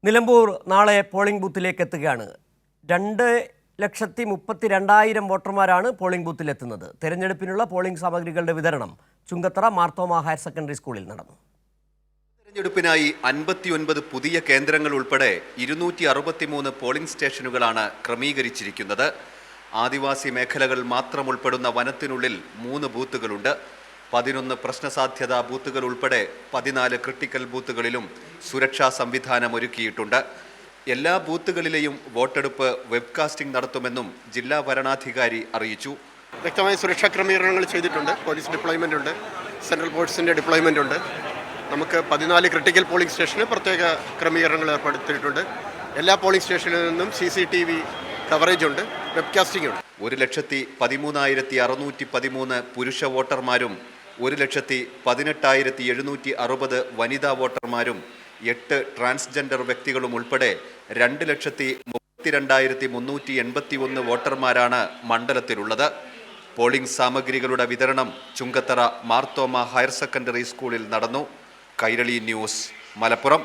നിലമ്പൂർ നാളെ പോളിംഗ് ബൂത്തിലേക്ക് എത്തുകയാണ്. 2,32,000 വോട്ടർമാരാണ് പോളിംഗ് ബൂത്തിലെത്തുന്നത്. തെരഞ്ഞെടുപ്പിനുള്ള പോളിംഗ് സാമഗ്രികളുടെ വിതരണം ചുങ്കത്തറ മാർത്തോമ ഹയർ സെക്കൻഡറി സ്കൂളിൽ നടന്നു. തെരഞ്ഞെടുപ്പിനായി 59 പുതിയ കേന്ദ്രങ്ങൾ ഉൾപ്പെടെ 263 പോളിംഗ് സ്റ്റേഷനുകളാണ് ക്രമീകരിച്ചിരിക്കുന്നത്. ആദിവാസി മേഖലകൾ മാത്രം ഉൾപ്പെടുന്ന വനത്തിനുള്ളിൽ 3 ബൂത്തുകളുണ്ട്. 11 പ്രശ്നസാധ്യതാ ബൂത്തുകൾ ഉൾപ്പെടെ 14 ക്രിട്ടിക്കൽ ബൂത്തുകളിലും സുരക്ഷാ സംവിധാനം ഒരുക്കിയിട്ടുണ്ട്. എല്ലാ ബൂത്തുകളിലെയും വോട്ടെടുപ്പ് വെബ്കാസ്റ്റിംഗ് നടത്തുമെന്നും ജില്ലാ വരണാധികാരി അറിയിച്ചു. വ്യക്തമായ സുരക്ഷാ ക്രമീകരണങ്ങൾ ചെയ്തിട്ടുണ്ട്. പോലീസ് ഡിപ്ലോയ്മെൻ്റ് ഉണ്ട്, സെൻട്രൽ ഫോഴ്സിൻ്റെ ഡിപ്ലോയ്മെൻ്റ് ഉണ്ട്. നമുക്ക് 14 ക്രിട്ടിക്കൽ പോളിംഗ് സ്റ്റേഷന് പ്രത്യേക ക്രമീകരണങ്ങൾ ഏർപ്പെടുത്തിയിട്ടുണ്ട്. എല്ലാ പോളിംഗ് സ്റ്റേഷനിൽ നിന്നും CCTV കവറേജ് ഉണ്ട്, വെബ്കാസ്റ്റിംഗ് ഉണ്ട്. 1,13,613 പുരുഷ വോട്ടർമാരും 1,18,760 വനിതാ വോട്ടർമാരും 8 ട്രാൻസ്ജെൻഡർ വ്യക്തികളും ഉൾപ്പെടെ 2,32,381 വോട്ടർമാരാണ് മണ്ഡലത്തിലുള്ളത്. പോളിംഗ് സാമഗ്രികളുടെ വിതരണം ചുങ്കത്തറ മാർത്തോമ ഹയർ സെക്കൻഡറി സ്കൂളിൽ നടന്നു. കൈരളി ന്യൂസ്, മലപ്പുറം.